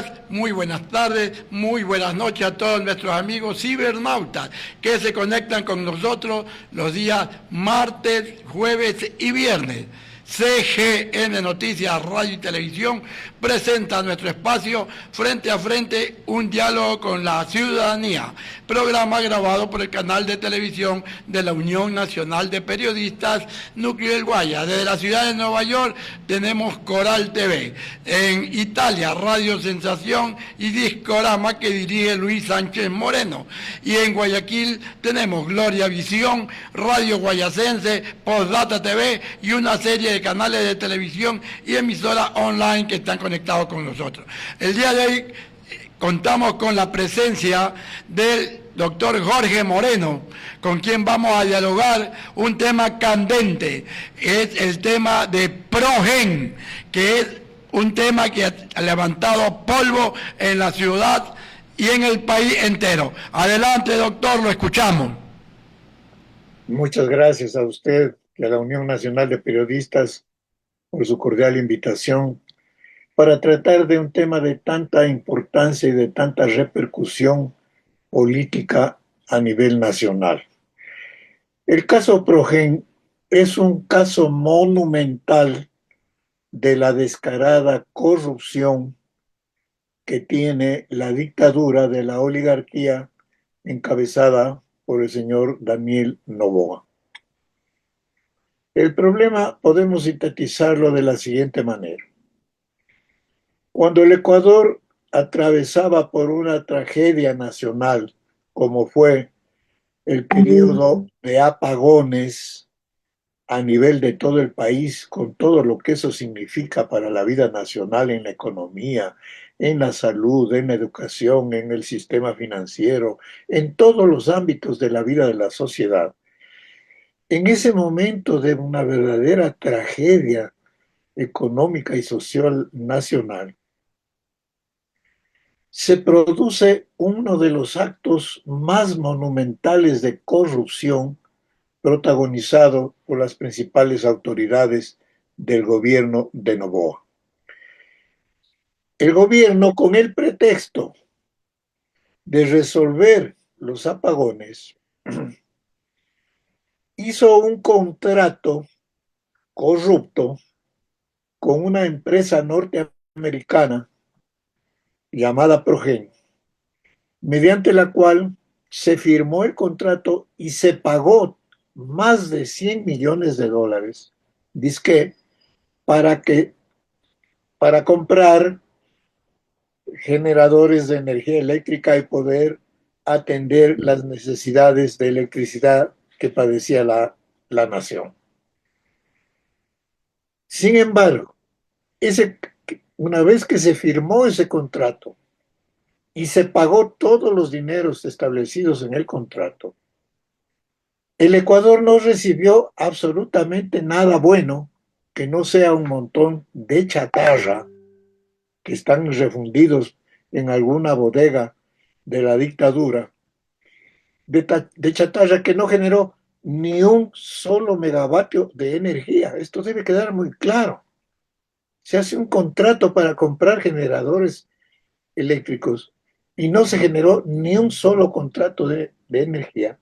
días, muy buenas tardes, muy buenas noches a todos nuestros amigos cibernautas que se conectan con nosotros los días martes, jueves y viernes. CGN Noticias Radio y Televisión presenta nuestro espacio Frente a Frente, un diálogo con la ciudadanía, programa grabado por el canal de televisión de la Unión Nacional de Periodistas Núcleo del Guaya. Desde la ciudad de Nueva York tenemos Coral TV, en Italia Radio Sensación y Discorama que dirige Luis Sánchez Moreno, y en Guayaquil tenemos Gloria Visión, Radio Guayacense, Postdata TV y una serie de canales de televisión y emisoras online que están conectados con nosotros. El día de hoy contamos con la presencia del doctor Jorge Moreno, con quien vamos a dialogar un tema candente, es el tema de Progen, que es un tema que ha levantado polvo en la ciudad y en el país entero. Adelante, doctor, lo escuchamos. Muchas gracias a usted y a la Unión Nacional de Periodistas por su cordial invitación para tratar de un tema de tanta importancia y de tanta repercusión política a nivel nacional. El caso Progen es un caso monumental de la descarada corrupción que tiene la dictadura de la oligarquía encabezada por el señor Daniel Noboa. El problema podemos sintetizarlo de la siguiente manera. Cuando el Ecuador atravesaba por una tragedia nacional, como fue el periodo de apagones a nivel de todo el país, con todo lo que eso significa para la vida nacional en la economía, en la salud, en la educación, en el sistema financiero, en todos los ámbitos de la vida de la sociedad. En ese momento de una verdadera tragedia económica y social nacional, se produce uno de los actos más monumentales de corrupción protagonizado por las principales autoridades del gobierno de Noboa. El gobierno, con el pretexto de resolver los apagones, hizo un contrato corrupto con una empresa norteamericana llamada Progen, mediante la cual se firmó el contrato y se pagó más de $100 millones, dizque, para comprar generadores de energía eléctrica y poder atender las necesidades de electricidad que padecía la nación. Sin embargo, una vez que se firmó ese contrato y se pagó todos los dineros establecidos en el contrato, el Ecuador no recibió absolutamente nada bueno que no sea un montón de chatarra que están refundidos en alguna bodega de la dictadura, de chatarra que no generó ni un solo megavatio de energía. Esto debe quedar muy claro. Se hace un contrato para comprar generadores eléctricos y no se generó ni un solo contrato de energía,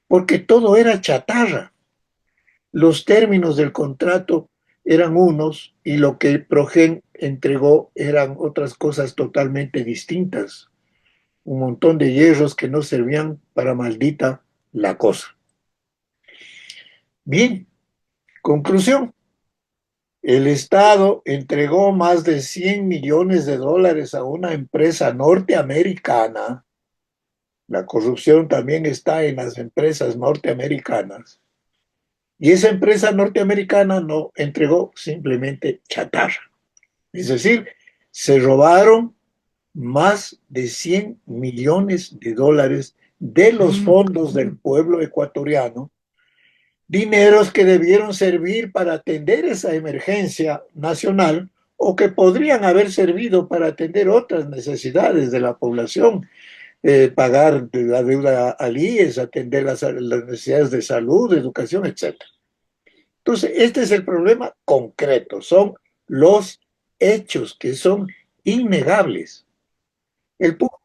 porque todo era chatarra. Los términos del contrato eran unos y lo que Progen entregó eran otras cosas totalmente distintas. Un montón de hierros que no servían para maldita la cosa. Bien, conclusión. El Estado entregó más de $100 millones a una empresa norteamericana. La corrupción también está en las empresas norteamericanas. Y esa empresa norteamericana no entregó simplemente chatarra. Es decir, se robaron más de $100 millones de los fondos del pueblo ecuatoriano, dineros que debieron servir para atender esa emergencia nacional o que podrían haber servido para atender otras necesidades de la población, pagar la deuda al IES, atender las necesidades de salud, de educación, etc. Entonces, este es el problema concreto, son los hechos que son innegables. El punto,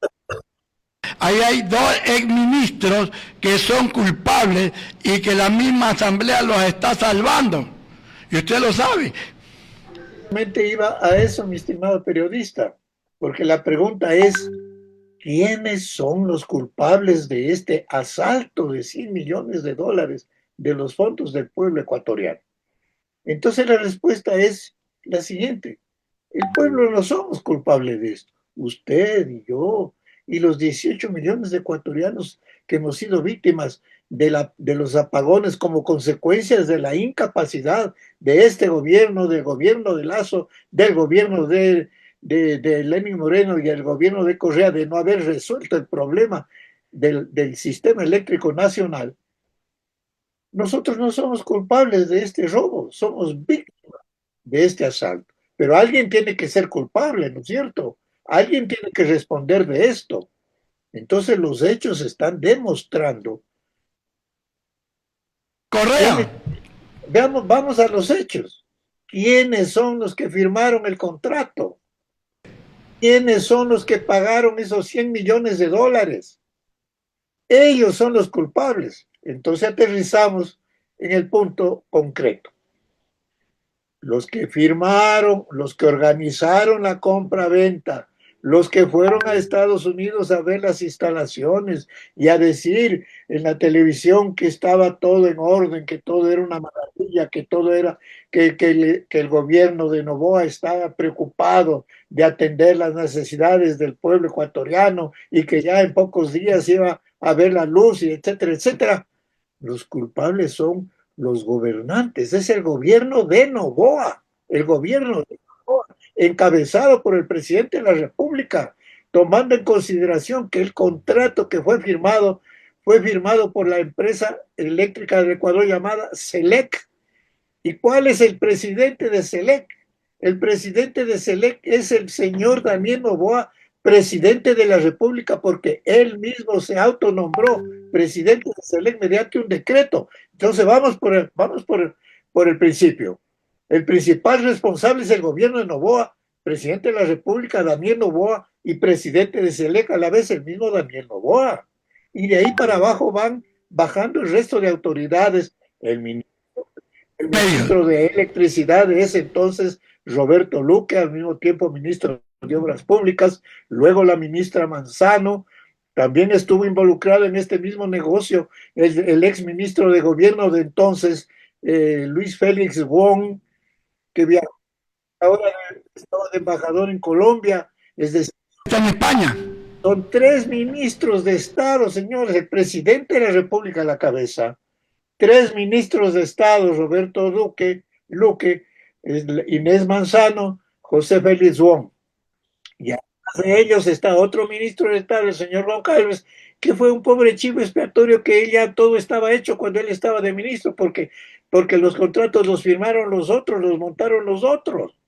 Ahí hay dos exministros que son culpables y que la misma asamblea los está salvando. Y usted lo sabe. iba a eso, mi estimado periodista, porque la pregunta es, ¿quiénes son los culpables de este asalto de 100 millones de dólares de los fondos del pueblo ecuatoriano? Entonces la respuesta es la siguiente: el pueblo no somos culpables de esto. Usted y yo y los 18 millones de ecuatorianos que hemos sido víctimas de los apagones como consecuencias de la incapacidad de este gobierno, del gobierno de Lazo, del gobierno de Lenín Moreno y el gobierno de Correa de no haber resuelto el problema del sistema eléctrico nacional. Nosotros no somos culpables de este robo, somos víctimas de este asalto. Pero alguien tiene que ser culpable, ¿no es cierto? Alguien tiene que responder de esto. Entonces los hechos están demostrando. Correa. ¿Quiénes? Veamos, vamos a los hechos. ¿Quiénes son los que firmaron el contrato? ¿Quiénes son los que pagaron esos 100 millones de dólares? Ellos son los culpables. Entonces aterrizamos en el punto concreto. Los que firmaron, los que organizaron la compra-venta, los que fueron a Estados Unidos a ver las instalaciones y a decir en la televisión que estaba todo en orden, que todo era una maravilla, que todo era, que el gobierno de Noboa estaba preocupado de atender las necesidades del pueblo ecuatoriano y que ya en pocos días iba a ver la luz, y etcétera, etcétera. Los culpables son los gobernantes, es el gobierno de Noboa, el gobierno de Noboa, encabezado por el presidente de la República, tomando en consideración que el contrato que fue firmado por la empresa eléctrica del Ecuador llamada SELEC. ¿Y cuál es el presidente de SELEC? El presidente de SELEC es el señor Daniel Noboa, presidente de la República, porque él mismo se autonombró presidente de SELEC mediante un decreto. Entonces vamos por el principio. El principal responsable es el gobierno de Noboa, presidente de la República, Daniel Noboa, y presidente de SELEC a la vez el mismo Daniel Noboa. Y de ahí para abajo van bajando el resto de autoridades, el ministro de Electricidad de ese entonces, Roberto Luque, al mismo tiempo ministro de Obras Públicas, luego la ministra Manzano, también estuvo involucrado en este mismo negocio el ex ministro de Gobierno de entonces, Luis Félix Wong, que viajó, ahora estaba de embajador en Colombia, es decir, Está en España. son 3 ministros de Estado, señores, el presidente de la República a la cabeza, 3 ministros de Estado, Roberto Luque, Inés Manzano, José Félix Wong. Y además de ellos está otro ministro de Estado, el señor Goncalves, que fue un pobre chivo expiatorio que él ya todo estaba hecho cuando él estaba de ministro, porque los contratos los firmaron los otros, los montaron los otros.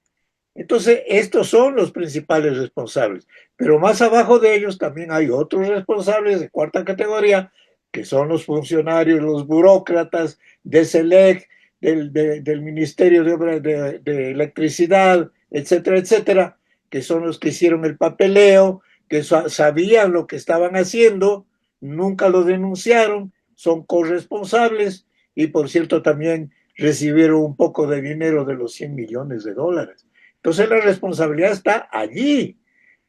Entonces, estos son los principales responsables, pero más abajo de ellos también hay otros responsables de cuarta categoría, que son los funcionarios, los burócratas de SELEC, del Ministerio de Obras de Electricidad, etcétera, etcétera, que son los que hicieron el papeleo, que sabían lo que estaban haciendo, nunca lo denunciaron, son corresponsables y, por cierto, también recibieron un poco de dinero de los 100 millones de dólares. Entonces la responsabilidad está allí,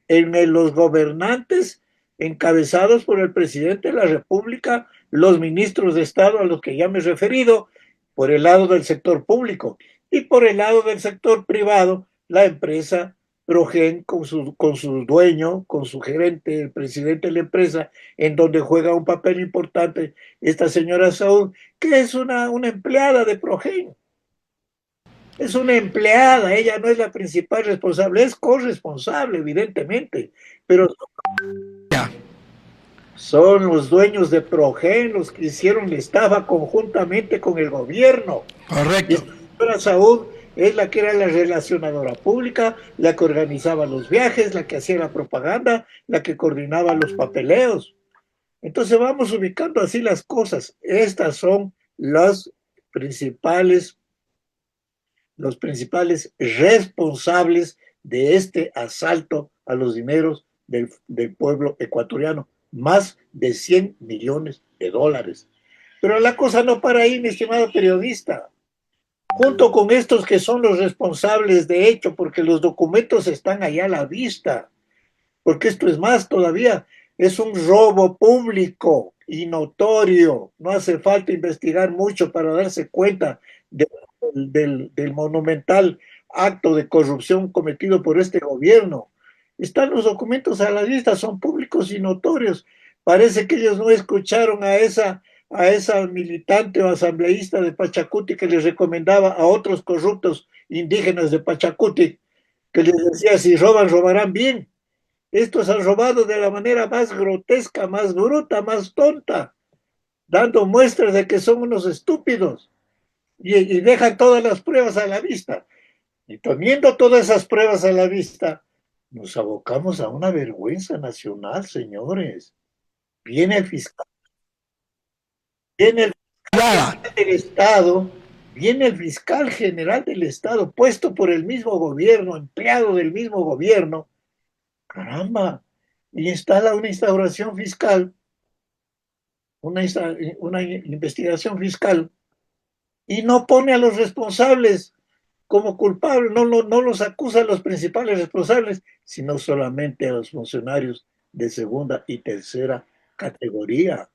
en los gobernantes encabezados por el presidente de la República, los ministros de Estado a los que ya me he referido, por el lado del sector público, y por el lado del sector privado, la empresa Progen con su dueño, con su gerente, el presidente de la empresa, en donde juega un papel importante esta señora Saúl, que es una empleada de Progen. Es una empleada, ella no es la principal responsable, es corresponsable, evidentemente, pero son los dueños de Progen los que hicieron la estafa conjuntamente con el gobierno. Correcto. Y esta señora Saúl es la que era la relacionadora pública, la que organizaba los viajes, la que hacía la propaganda, la que coordinaba los papeleos. Entonces vamos ubicando así las cosas. Estas son los principales responsables de este asalto a los dineros del pueblo ecuatoriano, más de 100 millones de dólares. Pero la cosa no para ahí, mi estimado periodista. Junto con estos que son los responsables de hecho, porque los documentos están allá a la vista, porque esto es más todavía, es un robo público y notorio. No hace falta investigar mucho para darse cuenta del monumental acto de corrupción cometido por este gobierno. Están los documentos a la vista, son públicos y notorios. Parece que ellos no escucharon a esa militante o asambleísta de Pachacuti que les recomendaba a otros corruptos indígenas de Pachacuti, que les decía, si roban, robarán bien. Estos han robado de la manera más grotesca, más bruta, más tonta, dando muestras de que son unos estúpidos y dejan todas las pruebas a la vista. Y teniendo todas esas pruebas a la vista, nos abocamos a una vergüenza nacional, señores. Viene el fiscal, viene el Nada. fiscal del Estado, viene el fiscal general del Estado, puesto por el mismo gobierno, empleado del mismo gobierno, caramba, y instala una instauración fiscal, una investigación fiscal, y no pone a los responsables como culpables, no los acusa a los principales responsables, sino solamente a los funcionarios de segunda y tercera categoría.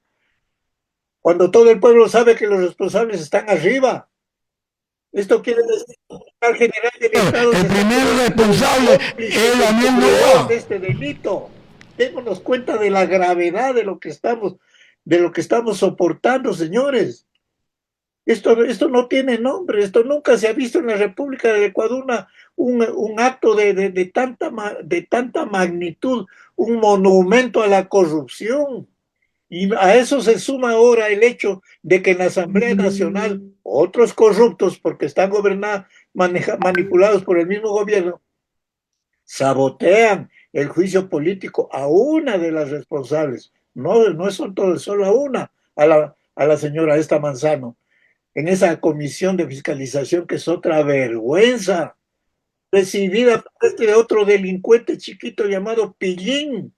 Cuando todo el pueblo sabe que los responsables están arriba. Esto quiere decir que el general del Estado El se está primer responsable cómplice es Daniel de Noboa. este delito. Démonos cuenta de la gravedad de lo que estamos soportando, señores. Esto no tiene nombre, esto nunca se ha visto en la República del Ecuador un acto de tanta magnitud, un monumento a la corrupción. Y a eso se suma ahora el hecho de que en la Asamblea Nacional otros corruptos, porque están manipulados por el mismo gobierno, sabotean el juicio político a una de las responsables. No son todos, solo a una, a la señora esta Manzano, en esa comisión de fiscalización que es otra vergüenza, presidida por este otro delincuente chiquito llamado Pillín.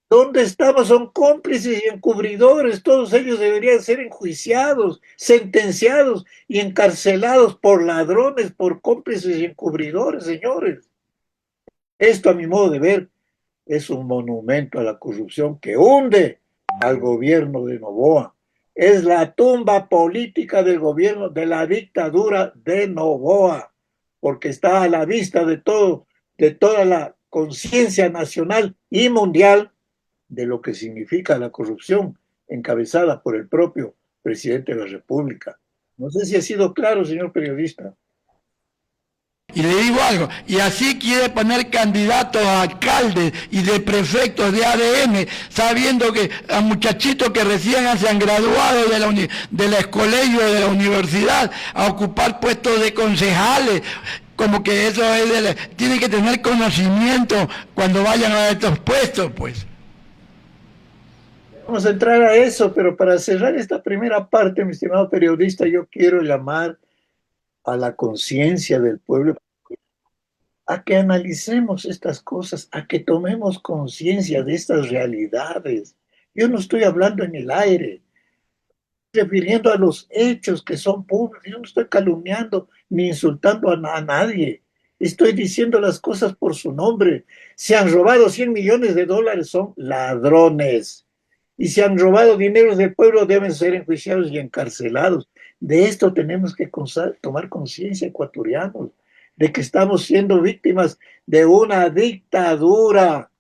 ¿Dónde estamos? Son cómplices y encubridores. Todos ellos deberían ser enjuiciados, sentenciados y encarcelados por ladrones, por cómplices y encubridores, señores. Esto, a mi modo de ver, es un monumento a la corrupción que hunde al gobierno de Noboa. Es la tumba política del gobierno, de la dictadura de Noboa, porque está a la vista de toda la conciencia nacional y mundial de lo que significa la corrupción encabezada por el propio presidente de la República. No sé si ha sido claro, señor periodista. Y le digo algo, y así quiere poner candidatos a alcaldes y de prefectos de ADN, sabiendo que a muchachitos que recién se han graduado de la colegio, de la universidad, a ocupar puestos de concejales, como que eso tiene que tener conocimiento cuando vayan a estos puestos, pues. Vamos a entrar a eso, pero para cerrar esta primera parte, mi estimado periodista, yo quiero llamar a la conciencia del pueblo a que analicemos estas cosas, a que tomemos conciencia de estas realidades. Yo no estoy hablando en el aire, refiriendo a los hechos que son públicos. Yo no estoy calumniando ni insultando a nadie. Estoy diciendo las cosas por su nombre. Se han robado 100 millones de dólares, son ladrones. Y si han robado dinero del pueblo, deben ser enjuiciados y encarcelados. De esto tenemos que tomar conciencia, ecuatorianos, de que estamos siendo víctimas de una dictadura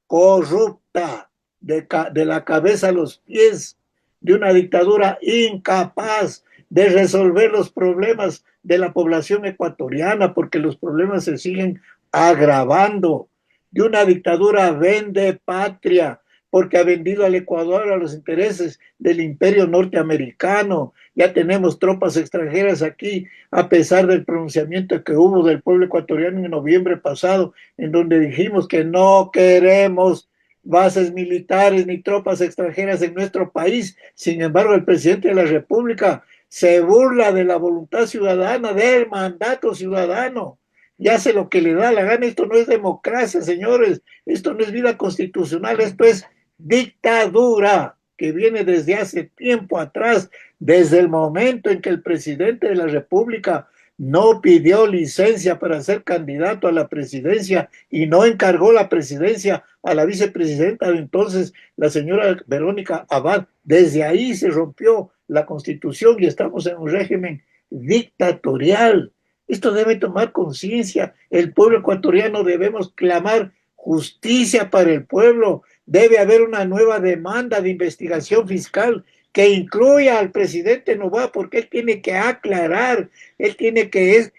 corrupta, de la cabeza a los pies, de una dictadura incapaz de resolver los problemas de la población ecuatoriana, porque los problemas se siguen agravando, de una dictadura vende patria, porque ha vendido al Ecuador a los intereses del imperio norteamericano. Ya tenemos tropas extranjeras aquí, a pesar del pronunciamiento que hubo del pueblo ecuatoriano en noviembre pasado, en donde dijimos que no queremos bases militares ni tropas extranjeras en nuestro país. Sin embargo, el presidente de la República se burla de la voluntad ciudadana, del mandato ciudadano. y hace lo que le da la gana. Esto no es democracia, señores, esto no es vida constitucional, esto es dictadura que viene desde hace tiempo atrás, desde el momento en que el presidente de la República no pidió licencia para ser candidato a la presidencia y no encargó la presidencia a la vicepresidenta de entonces, la señora Verónica Abad. Desde ahí se rompió la Constitución y estamos en un régimen dictatorial. Esto debe tomar conciencia. El pueblo ecuatoriano debemos clamar justicia para el pueblo. Debe haber una nueva demanda de investigación fiscal que incluya al presidente Noboa, porque él tiene que aclarar, él tiene que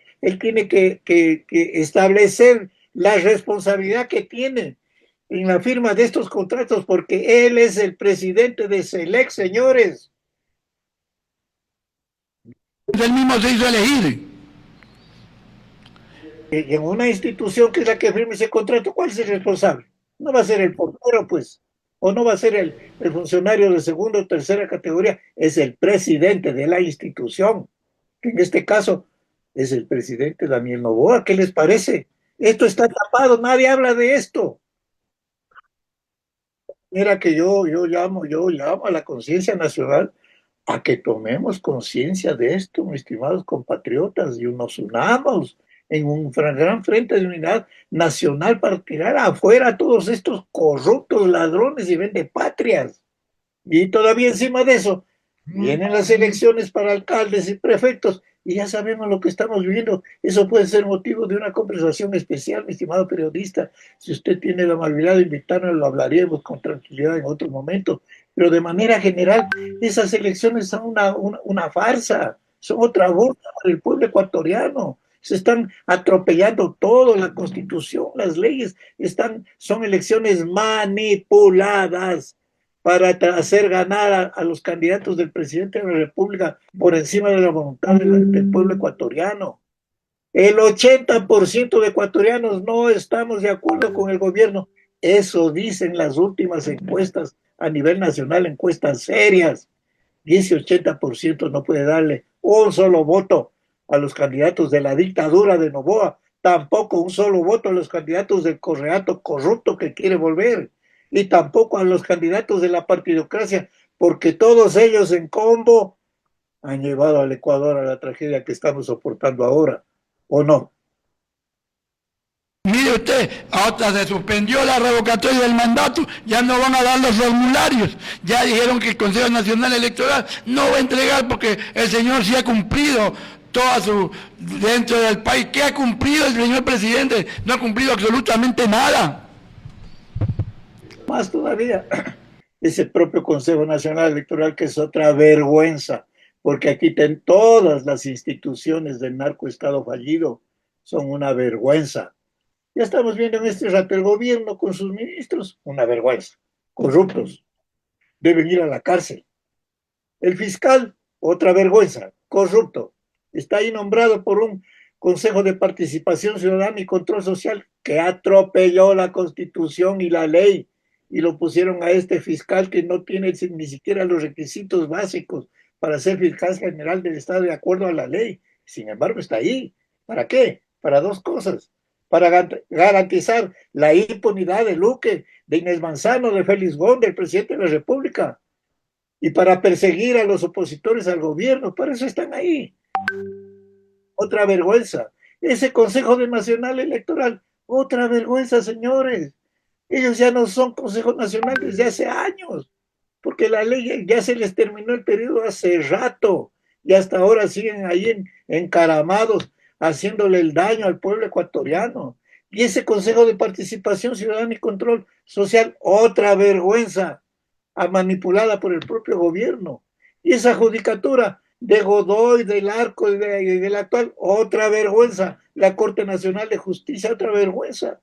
establecer la responsabilidad que tiene en la firma de estos contratos, porque él es el presidente de SELEC, señores. Él mismo se hizo elegir. Y en una institución que es la que firme ese contrato, ¿cuál es el responsable? No va a ser el portero, pues, o no va a ser el funcionario de segunda o tercera categoría, es el presidente de la institución, que en este caso es el presidente Daniel Noboa. ¿Qué les parece? Esto está tapado, nadie habla de esto. Mira que yo llamo a la conciencia nacional a que tomemos conciencia de esto, mis estimados compatriotas, y nos unamos en un gran frente de unidad nacional para tirar afuera a todos estos corruptos ladrones y vendepatrias. Y todavía encima de eso, vienen las elecciones para alcaldes y prefectos y ya sabemos lo que estamos viviendo. Eso puede ser motivo de una conversación especial, mi estimado periodista. Si usted tiene la amabilidad de invitarnos, lo hablaríamos con tranquilidad en otro momento. Pero de manera general, esas elecciones son una farsa, son otra burla para el pueblo ecuatoriano. Se están atropellando todo, la constitución, las leyes, son elecciones manipuladas para hacer ganar a los candidatos del presidente de la República por encima de la voluntad del pueblo ecuatoriano. El 80% de ecuatorianos no estamos de acuerdo con el gobierno. Eso dicen las últimas encuestas a nivel nacional, encuestas serias. Y ese 80% no puede darle un solo voto a los candidatos de la dictadura de Noboa, tampoco un solo voto a los candidatos del correato corrupto que quiere volver, y tampoco a los candidatos de la partidocracia, porque todos ellos en combo han llevado al Ecuador a la tragedia que estamos soportando ahora, ¿o no? Mire usted, hasta se suspendió la revocatoria del mandato, ya no van a dar los formularios, ya dijeron que el Consejo Nacional Electoral no va a entregar porque el señor sí ha cumplido toda dentro del país. ¿Qué ha cumplido el señor presidente? No ha cumplido absolutamente nada. Más todavía, ese propio Consejo Nacional Electoral, que es otra vergüenza, porque aquí todas las instituciones del narcoestado fallido son una vergüenza. Ya estamos viendo en este rato el gobierno con sus ministros, una vergüenza, corruptos, deben ir a la cárcel. El fiscal, otra vergüenza, corrupto, está ahí nombrado por un Consejo de Participación Ciudadana y Control Social que atropelló la Constitución y la ley y lo pusieron a este fiscal que no tiene ni siquiera los requisitos básicos para ser fiscal general del Estado de acuerdo a la ley. Sin embargo, está ahí. ¿Para qué? Para dos cosas: para garantizar la impunidad de Luque, de Inés Manzano, de Félix Gon, del presidente de la República, y para perseguir a los opositores al gobierno. Por eso están ahí. Otra vergüenza. Ese Consejo Nacional Electoral, otra vergüenza, señores. Ellos ya no son Consejo Nacional desde hace años, porque la ley ya se les terminó el periodo hace rato, y hasta ahora siguen ahí encaramados, haciéndole el daño al pueblo ecuatoriano. Y ese Consejo de Participación Ciudadana y Control Social, otra vergüenza, manipulada por el propio gobierno. Y esa judicatura de Godoy, del Arco y del actual, otra vergüenza. La Corte Nacional de Justicia, otra vergüenza.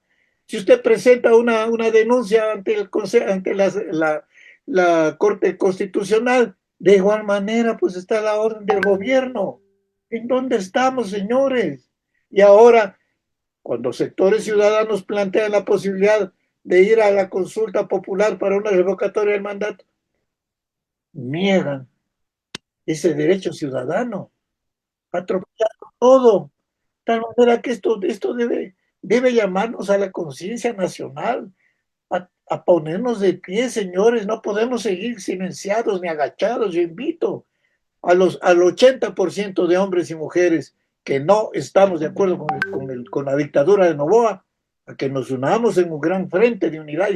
Si usted presenta una denuncia ante el Consejo, ante la Corte Constitucional, de igual manera, pues está la orden del gobierno. ¿En dónde estamos, señores? Y ahora, cuando sectores ciudadanos plantean la posibilidad de ir a la consulta popular para una revocatoria del mandato, niegan ese derecho ciudadano, atropellando todo, tal manera que esto debe llamarnos a la conciencia nacional, a ponernos de pie, señores. No podemos seguir silenciados ni agachados. Yo invito al 80% de hombres y mujeres que no estamos de acuerdo con la dictadura de Noboa, a que nos unamos en un gran frente de unidad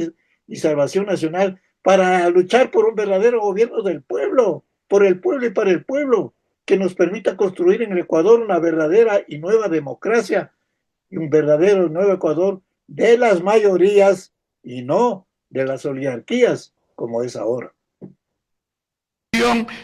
y salvación nacional para luchar por un verdadero gobierno del pueblo, por el pueblo y para el pueblo, que nos permita construir en el Ecuador una verdadera y nueva democracia y un verdadero nuevo Ecuador de las mayorías y no de las oligarquías como es ahora.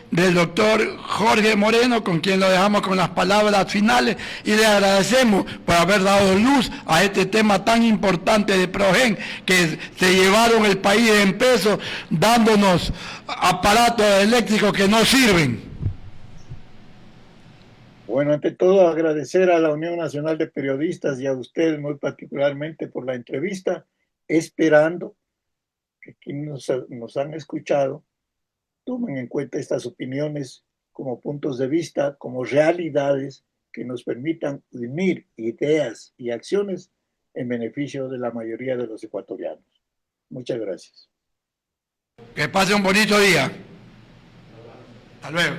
Del doctor Jorge Moreno, con quien lo dejamos con las palabras finales, y le agradecemos por haber dado luz a este tema tan importante de Progen, que se llevaron el país en peso, dándonos aparatos eléctricos que no sirven. Bueno, ante todo agradecer a la Unión Nacional de Periodistas y a ustedes muy particularmente por la entrevista, esperando que quienes nos han escuchado tomen en cuenta estas opiniones como puntos de vista, como realidades que nos permitan unir ideas y acciones en beneficio de la mayoría de los ecuatorianos. Muchas gracias. Que pase un bonito día. Hasta luego.